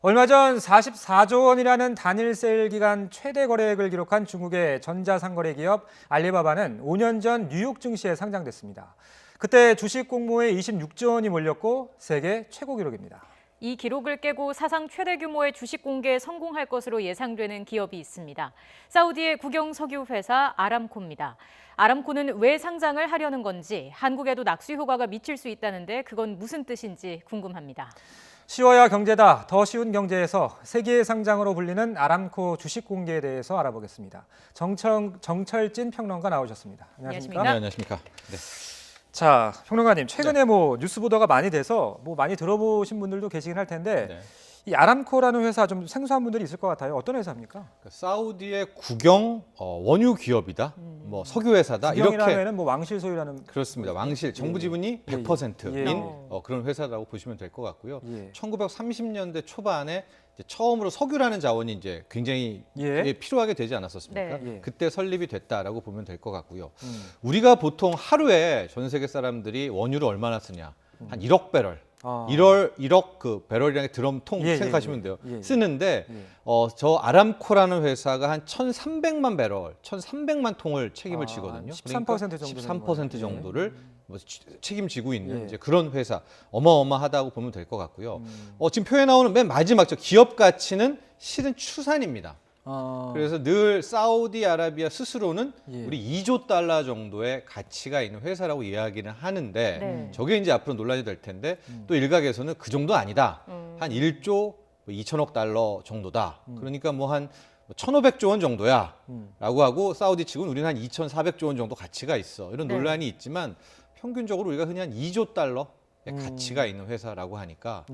얼마 전 44조 원이라는 단일 세일 기간 최대 거래액을 기록한 중국의 전자상거래 기업 알리바바는 5년 전 뉴욕 증시에 상장됐습니다. 그때 주식 공모에 26조 원이 몰렸고 세계 최고 기록입니다. 이 기록을 깨고 사상 최대 규모의 주식 공개에 성공할 것으로 예상되는 기업이 있습니다. 사우디의 국영 석유 회사 아람코입니다. 아람코는 왜 상장을 하려는 건지, 한국에도 낙수 효과가 미칠 수 있다는데 그건 무슨 뜻인지 궁금합니다. 쉬워야 경제다, 더 쉬운 경제에서 세계 상장으로 불리는 아람코 주식 공개에 대해서 알아보겠습니다. 정철진 평론가 나오셨습니다. 안녕하십니까? 네, 안녕하십니까. 네. 자, 평론가님, 최근에 뉴스 보도가 많이 돼서 많이 들어보신 분들도 계시긴 할 텐데 네. 이 아람코라는 회사 좀 생소한 분들이 있을 것 같아요. 어떤 회사입니까? 사우디의 국영 원유 기업이다, 석유 회사다 국영이라면은 왕실 소유라는 그렇습니다. 왕실 정부 지분이 100%인 예. 그런 회사라고 보시면 될 것 같고요. 예. 1930년대 초반에 이제 처음으로 석유라는 자원이 이제 굉장히 필요하게 되지 않았었습니까? 네. 예. 그때 설립이 됐다라고 보면 될 것 같고요. 우리가 보통 하루에 전 세계 사람들이 원유를 얼마나 쓰냐? 한 1억 배럴. 1억 그 배럴이라는 드럼통 생각하시면 돼요. 쓰는데 저 아람코라는 회사가 한 1,300만 배럴, 1,300만 통을 책임을 지거든요. 13% 정도 13% 정도를 책임지고 있는 이제 그런 회사, 어마어마하다고 보면 될 것 같고요. 지금 표에 나오는 맨 마지막 저 기업 가치는 실은 추산입니다. 그래서 늘 사우디아라비아 스스로는 우리 2조 달러 정도의 가치가 있는 회사라고 이야기는 하는데 저게 이제 앞으로 논란이 될 텐데 또 일각에서는 그 정도 아니다. 한 1조 2천억 달러 정도다. 그러니까 한 1,500조 원 정도야 라고 하고 사우디 측은 우리는 한 2,400조 원 정도 가치가 있어. 이런 논란이 있지만 평균적으로 우리가 흔히 한 2조 달러의 가치가 있는 회사라고 하니까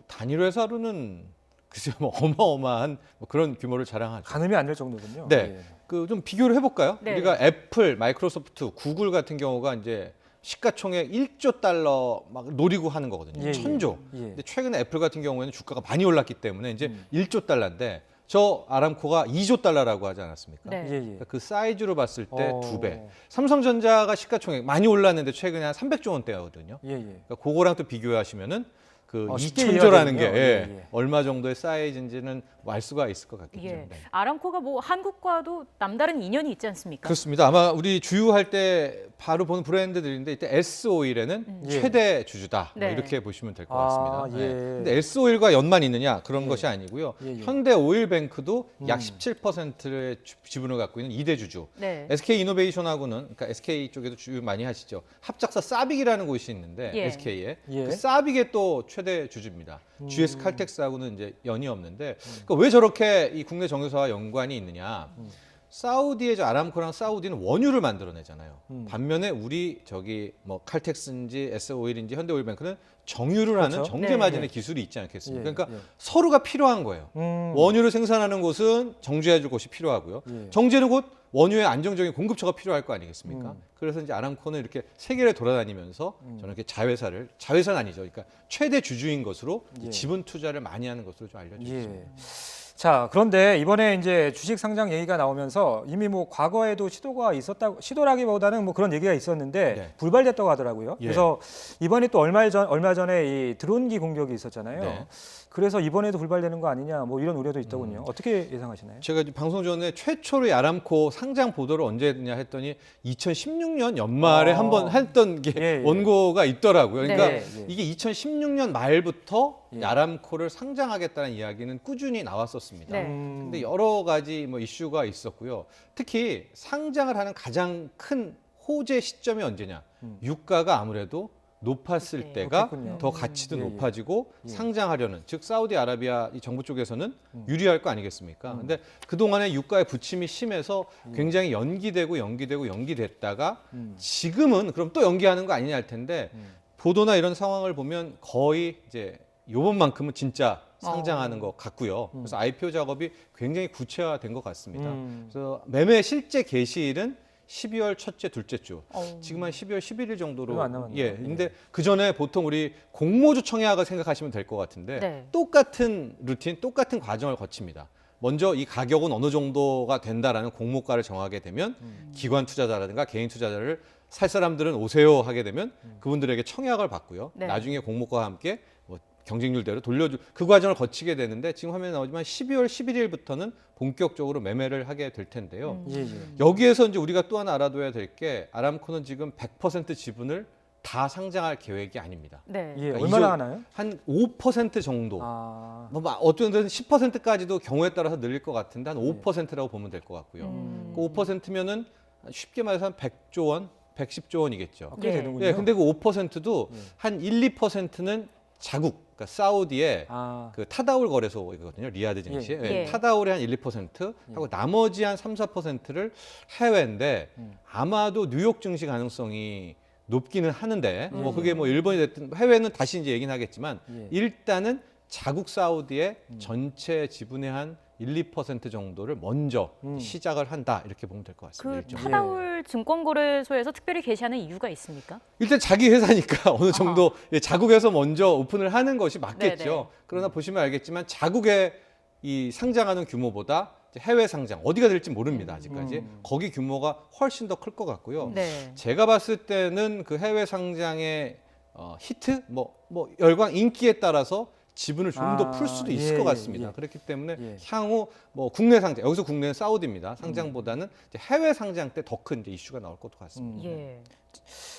단일 회사로는 글쎄요, 어마어마한 그런 규모를 자랑하죠. 가늠이 안 될 정도군요. 네, 그 좀 비교를 해볼까요? 네. 우리가 애플, 마이크로소프트, 구글 같은 경우가 이제 시가총액 1조 달러 막 노리고 하는 거거든요. 1,000조. 근데 최근에 애플 같은 경우에는 주가가 많이 올랐기 때문에 이제 1조 달러인데 저 아람코가 2조 달러라고 하지 않았습니까? 네. 그러니까 그 사이즈로 봤을 때 2배. 삼성전자가 시가총액 많이 올랐는데 최근에 한 300조 원대거든요. 그러니까 그거랑 또 비교하시면은 그 2,000조라는 게 얼마 정도의 사이즈인지는 알 수가 있을 것 같겠죠. 네. 아람코가 한국과도 남다른 인연이 있지 않습니까? 그렇습니다. 아마 우리 주유할 때 바로 보는 브랜드들인데 이때 S-오일에는 최대 주주다. 이렇게 보시면 될 것 같습니다. 근데 S-오일과 연만 있느냐 그런 것이 아니고요. 현대오일뱅크도 약 17%의 지분을 갖고 있는 2대 주주. SK이노베이션하고는, 그러니까 SK 쪽에도 주유 많이 하시죠. 합작사 사빅이라는 곳이 있는데 SK에 그 사빅의 또 최대 주주입니다. GS 칼텍스하고는 이제 연이 없는데 그러니까 왜 저렇게 이 국내 정유사와 연관이 있느냐? 사우디의 저 아람코랑 사우디는 원유를 만들어내잖아요. 반면에 우리 칼텍스인지 S-오일인지 현대오일뱅크는 정유를 하는 정제마진의 기술이 있지 않겠습니까? 그러니까 서로가 필요한 거예요. 원유를 생산하는 곳은 정제해줄 곳이 필요하고요. 정제는 곧 원유의 안정적인 공급처가 필요할 거 아니겠습니까? 그래서 이제 아람코는 이렇게 세계를 돌아다니면서 저는 이렇게 자회사는 아니죠. 그러니까 최대 주주인 것으로 지분 투자를 많이 하는 것으로 좀 알려주셨습니다. 자, 그런데 이번에 이제 주식 상장 얘기가 나오면서 이미 과거에도 시도라기보다는 그런 얘기가 있었는데 불발됐다고 하더라고요. 그래서 이번에 또 얼마 전에 이 드론기 공격이 있었잖아요. 그래서 이번에도 불발되는 거 아니냐 이런 우려도 있더군요. 어떻게 예상하시나요? 제가 방송 전에 최초로 아람코 상장 보도를 언제 했냐 했더니 2016년 연말에 한번 했던 게 원고가 있더라고요. 그러니까 이게 2016년 말부터 아람코를 상장하겠다는 이야기는 꾸준히 나왔었습니다. 근데 여러 가지 이슈가 있었고요. 특히 상장을 하는 가장 큰 호재 시점이 언제냐? 유가가 아무래도 높았을 때가 더 가치도 높아지고 상장하려는, 즉 사우디아라비아 이 정부 쪽에서는 유리할 거 아니겠습니까? 근데 그동안에 유가의 부침이 심해서 굉장히 연기됐다가 지금은 그럼 또 연기하는 거 아니냐 할 텐데 보도나 이런 상황을 보면 거의 이제 요번만큼은 진짜 상장하는 것 같고요. 그래서 IPO 작업이 굉장히 구체화된 것 같습니다. 그래서 매매 실제 개시일은 12월 첫째, 둘째 주. 지금 한 12월 11일 정도로. 근데 그 전에 보통 우리 공모주 청약을 생각하시면 될 것 같은데 똑같은 루틴, 똑같은 과정을 거칩니다. 먼저 이 가격은 어느 정도가 된다라는 공모가를 정하게 되면 기관 투자자라든가 개인 투자자를 살 사람들은 오세요 하게 되면 그분들에게 청약을 받고요. 나중에 공모가와 함께 경쟁률대로 돌려주 그 과정을 거치게 되는데 지금 화면에 나오지만 12월 11일부터는 본격적으로 매매를 하게 될 텐데요. 여기에서 이제 우리가 또 하나 알아둬야 될 게 아람코는 지금 100% 지분을 다 상장할 계획이 아닙니다. 네. 예, 그러니까 얼마나 하나요? 한 5% 정도. 뭐 어떤 데는 10%까지도 경우에 따라서 늘릴 것 같은데 한 5%라고 보면 될 것 같고요. 그 5%면은 쉽게 말해서 한 100조 원, 110조 원이겠죠. 꽤 되는군요. 예, 근데 그 5%도 한 1, 2%는 자국, 그러니까 사우디의 그 타다울 거래소이거든요. 리야드 증시에. 예. 타다울의 한 1, 2% 하고 나머지 한 3, 4%를 해외인데 아마도 뉴욕 증시 가능성이 높기는 하는데 뭐 그게 뭐 일본이 됐든 해외는 다시 이제 얘기는 하겠지만 일단은 자국 사우디의 전체 지분의 한 1, 2% 정도를 먼저 시작을 한다 이렇게 보면 될 것 같습니다. 그 타다울 증권거래소에서 특별히 게시하는 이유가 있습니까? 일단 자기 회사니까 어느 정도 자국에서 먼저 오픈을 하는 것이 맞겠죠. 네네. 그러나 보시면 알겠지만 자국의 이 상장하는 규모보다 해외 상장 어디가 될지 모릅니다. 아직까지 거기 규모가 훨씬 더 클 것 같고요. 네. 제가 봤을 때는 그 해외 상장의 히트, 뭐 열광 인기에 따라서 지분을 좀 더 풀 수도 있을 것 같습니다. 그렇기 때문에 향후 뭐 국내 상장, 여기서 국내는 사우디입니다. 상장보다는 이제 해외 상장 때 더 큰 이슈가 나올 것 같습니다.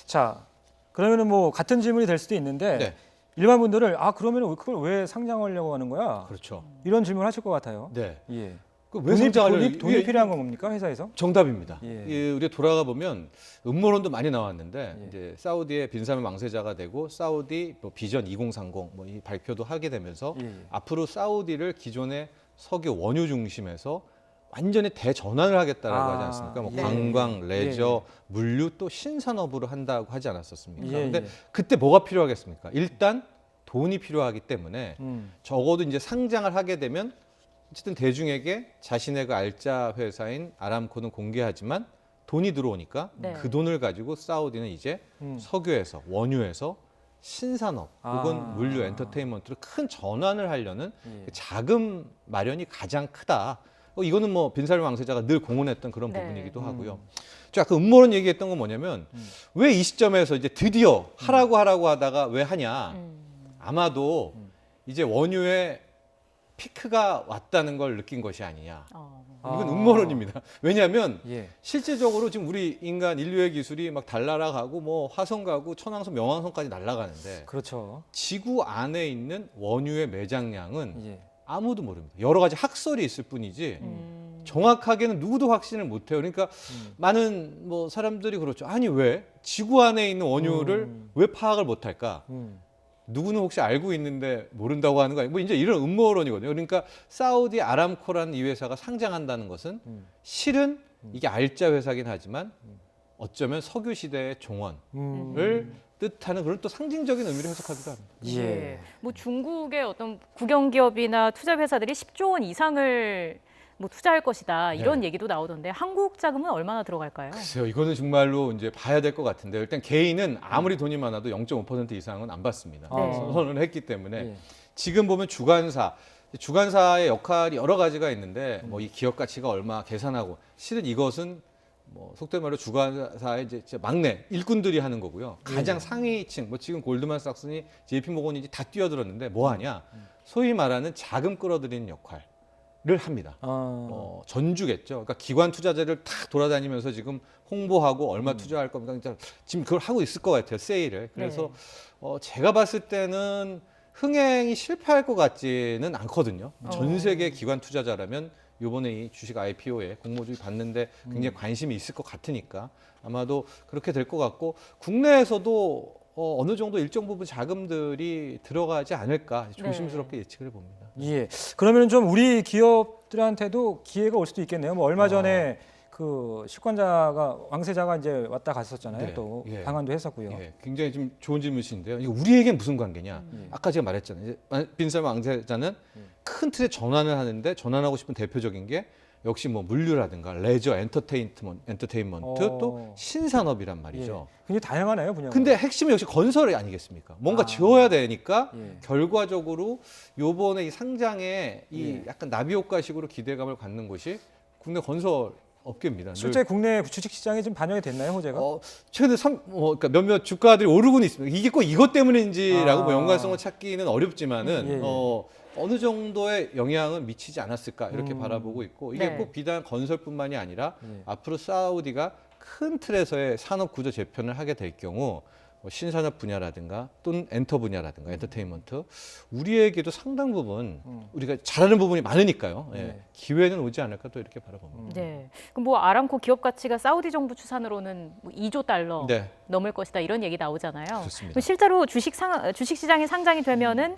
자, 그러면은 뭐 같은 질문이 될 수도 있는데 네. 일반 분들을 그러면 그걸 왜 상장하려고 하는 거야? 그렇죠. 이런 질문 하실 것 같아요. 네. 예. 왜 상장하려고 돈이 필요한 건 뭡니까 회사에서? 정답입니다. 예. 우리 돌아가 보면 음모론도 많이 나왔는데 예. 이제 사우디의 빈살만 왕세자가 되고 사우디 뭐 비전 2030 뭐 이 발표도 하게 되면서 앞으로 사우디를 기존의 석유 원유 중심에서 완전히 대전환을 하겠다라고 하지 않습니까? 뭐 관광, 레저, 물류 또 신산업으로 한다고 하지 않았었습니까? 근데 그때 뭐가 필요하겠습니까? 일단 돈이 필요하기 때문에 적어도 이제 상장을 하게 되면 어쨌든 대중에게 자신의 그 알짜 회사인 아람코는 공개하지만 돈이 들어오니까 그 돈을 가지고 사우디는 이제 석유에서 원유에서 신산업 혹은 물류 엔터테인먼트로 큰 전환을 하려는 그 자금 마련이 가장 크다. 이거는 뭐 빈살만 왕세자가 늘 공언했던 그런 부분이기도 하고요. 저 아까 음모론 얘기했던 건 뭐냐면 왜 이 시점에서 이제 드디어 하라고 하다가 왜 하냐. 아마도 이제 원유의 피크가 왔다는 걸 느낀 것이 아니냐. 이건 음모론입니다. 왜냐하면 실제적으로 지금 우리 인류의 기술이 막 달나라가고 뭐 화성 가고 천왕성, 명왕성까지 날아가는데 그렇죠. 지구 안에 있는 원유의 매장량은 아무도 모릅니다. 여러 가지 학설이 있을 뿐이지 정확하게는 누구도 확신을 못해요. 그러니까 많은 뭐 사람들이 그렇죠. 아니 왜 지구 안에 있는 원유를 왜 파악을 못할까? 누구는 혹시 알고 있는데 모른다고 하는 거 아니에요? 뭐 이제 이런 음모론이거든요. 그러니까 사우디 아람코라는 이 회사가 상장한다는 것은 실은 이게 알짜 회사긴 하지만 어쩌면 석유 시대의 종언을 뜻하는 그런 또 상징적인 의미를 해석하기도 합니다. 뭐 중국의 어떤 국영 기업이나 투자 회사들이 10조 원 이상을 뭐 투자할 것이다 이런 얘기도 나오던데 한국 자금은 얼마나 들어갈까요? 글쎄요, 이거는 정말로 이제 봐야 될 것 같은데 일단 개인은 아무리 돈이 많아도 0.5% 이상은 안 받습니다. 선언을 했기 때문에 지금 보면 주관사의 역할이 여러 가지가 있는데 뭐 이 기업 가치가 얼마 계산하고 실은 이것은 뭐 속된 말로 주관사의 이제 막내 일꾼들이 하는 거고요. 가장 상위층 뭐 지금 골드만삭스니 JP모건인지 다 뛰어들었는데 뭐 하냐? 소위 말하는 자금 끌어들이는 역할. 를 합니다. 전주겠죠. 그러니까 기관 투자자를 탁 돌아다니면서 지금 홍보하고 얼마 투자할 겁니다. 지금 그걸 하고 있을 것 같아요. 세일을. 그래서 제가 봤을 때는 흥행이 실패할 것 같지는 않거든요. 전 세계 기관 투자자라면 이번에 이 주식 IPO에 공모주의 받는데 굉장히 관심이 있을 것 같으니까 아마도 그렇게 될 것 같고 국내에서도 어느 정도 일정 부분 자금들이 들어가지 않을까 조심스럽게 예측을 해봅니다. 그러면 좀 우리 기업들한테도 기회가 올 수도 있겠네요. 뭐 얼마 전에 그 실권자가 왕세자가 이제 왔다 갔었잖아요. 또 방한도 했었고요. 굉장히 좀 좋은 질문이신데요. 이거 우리에겐 무슨 관계냐? 아까 제가 말했잖아요. 빈살만 왕세자는 큰 틀의 전환을 하는데 전환하고 싶은 대표적인 게 역시 뭐 물류라든가 레저, 엔터테인먼트 또 신산업이란 말이죠. 굉장히 다양하네요, 분야가. 근데 핵심이 역시 건설이 아니겠습니까? 뭔가 지어야 되니까 결과적으로 요번에 이 상장에 이 약간 나비 효과식으로 기대감을 갖는 것이 국내 건설 업계입니다. 실제 국내 주식 시장에 좀 반영이 됐나요, 호재가? 최근에 그러니까 몇몇 주가들이 오르고는 있습니다. 이게 꼭 이것 때문인지라고 뭐 연관성을 찾기는 어렵지만은 어느 정도의 영향은 미치지 않았을까 이렇게 바라보고 있고 이게 꼭 비단 건설뿐만이 아니라 앞으로 사우디가 큰 틀에서의 산업 구조 재편을 하게 될 경우 신산업 분야라든가 또는 엔터 분야라든가 엔터테인먼트 우리에게도 상당 부분 우리가 잘하는 부분이 많으니까요. 기회는 오지 않을까 또 이렇게 바라봅니다. 네. 그럼 뭐 아람코 기업 가치가 사우디 정부 추산으로는 뭐 2조 달러 넘을 것이다 이런 얘기 나오잖아요. 그렇습니다. 실제로 주식 시장에 상장이 되면은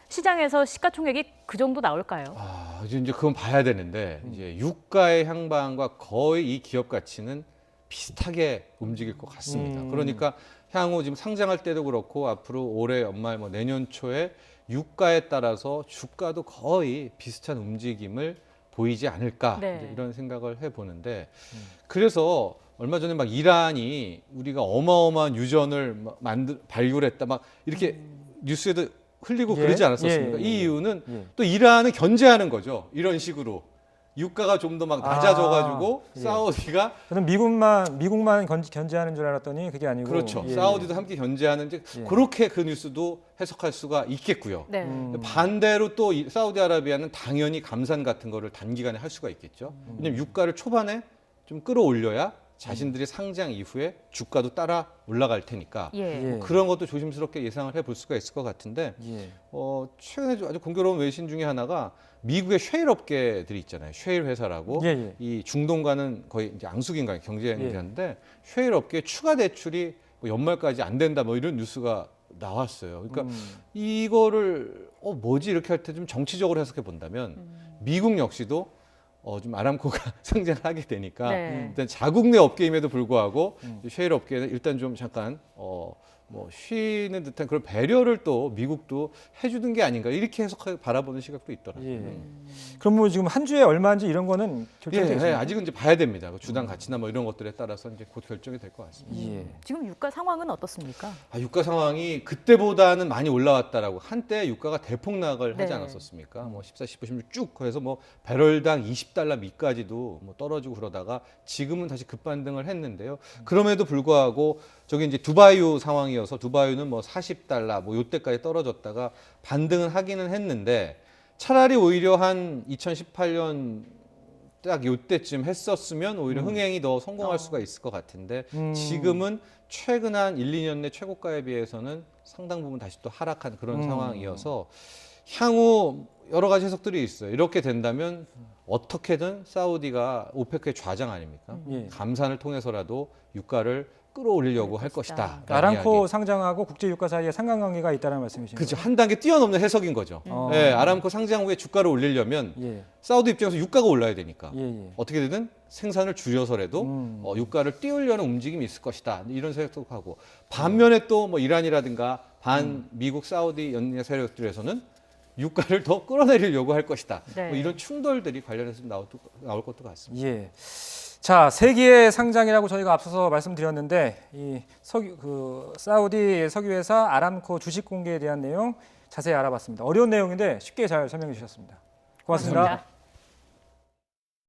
시장에서 시가총액이 그 정도 나올까요? 이제 그건 봐야 되는데 이제 유가의 향방과 거의 이 기업 가치는 비슷하게 움직일 것 같습니다. 그러니까 향후 지금 상장할 때도 그렇고 앞으로 올해 연말 뭐 내년 초에 유가에 따라서 주가도 거의 비슷한 움직임을 보이지 않을까 이런 생각을 해보는데 그래서 얼마 전에 막 이란이 우리가 어마어마한 유전을 발굴했다 막 이렇게 뉴스에도 흘리고 그러지 않았었습니까? 이 이유는 또 이란을 견제하는 거죠. 이런 식으로. 유가가 좀 더 막 낮아져가지고 사우디가 저는 미국만 견제하는 줄 알았더니 그게 아니고 그렇죠. 사우디도 함께 견제하는지 그렇게 그 뉴스도 해석할 수가 있겠고요. 반대로 또 사우디아라비아는 당연히 감산 같은 거를 단기간에 할 수가 있겠죠. 왜냐하면 유가를 초반에 좀 끌어올려야 자신들이 상장 이후에 주가도 따라 올라갈 테니까 뭐 그런 것도 조심스럽게 예상을 해볼 수가 있을 것 같은데 최근에 아주 공교로운 외신 중에 하나가 미국의 쉐일 업계들이 있잖아요. 쉐일 회사라고 이 중동과는 거의 이제 앙숙인가요? 경쟁자인데 쉐일 업계 추가 대출이 뭐 연말까지 안 된다 뭐 이런 뉴스가 나왔어요. 그러니까 이거를 뭐지 이렇게 할 때 좀 정치적으로 해석해 본다면 미국 역시도 좀 아람코가 상장을 하게 되니까 일단 자국 내 업계임에도 불구하고 쉐일 업계는 일단 좀 잠깐 뭐 쉬는 듯한 그런 배려를 또 미국도 해주는 게 아닌가 이렇게 해석하고 바라보는 시각도 있더라고요. 그럼 뭐 지금 한 주에 얼마인지 이런 거는 결정되죠? 아직은 이제 봐야 됩니다. 주당 가치나 뭐 이런 것들에 따라서 이제 곧 결정이 될 것 같습니다. 지금 유가 상황은 어떻습니까? 유가 상황이 그때보다는 많이 올라왔다라고 한때 유가가 대폭락을 하지 않았었습니까? 뭐 14, 15, 16 쭉 그래서 뭐 배럴당 20달러 미까지도 뭐 떨어지고 그러다가 지금은 다시 급반등을 했는데요. 그럼에도 불구하고 저기 이제 두바이유 상황이어서 두바이유는 뭐 40달러 뭐 요때까지 떨어졌다가 반등은 하기는 했는데 차라리 오히려 한 2018년 딱 요때쯤 했었으면 오히려 흥행이 더 성공할 수가 있을 것 같은데 지금은 최근 한 1, 2년 내 최고가에 비해서는 상당 부분 다시 또 하락한 그런 상황이어서 향후 여러 가지 해석들이 있어요. 이렇게 된다면 어떻게든 사우디가 오페크의 좌장 아닙니까? 감산을 통해서라도 유가를 끌어올리려고 할 것이다. 아람코 상장하고 국제 유가 사이에 상관관계가 있다는 말씀이신 거죠? 그렇죠. 한 단계 뛰어넘는 해석인 거죠. 아람코 상장 후에 주가를 올리려면 사우디 입장에서 유가가 올라야 되니까 어떻게든 생산을 줄여서라도 유가를 띄우려는 움직임이 있을 것이다. 이런 생각도 하고 반면에 또 뭐 이란이라든가 반 미국 사우디 연계 세력들에서는 유가를 더 끌어내리려고 할 것이다. 뭐 이런 충돌들이 관련해서 나올 것도 같습니다. 자, 세기의 상장이라고 저희가 앞서서 말씀드렸는데 이 사우디 석유회사 아람코 주식 공개에 대한 내용 자세히 알아봤습니다. 어려운 내용인데 쉽게 잘 설명해 주셨습니다. 고맙습니다.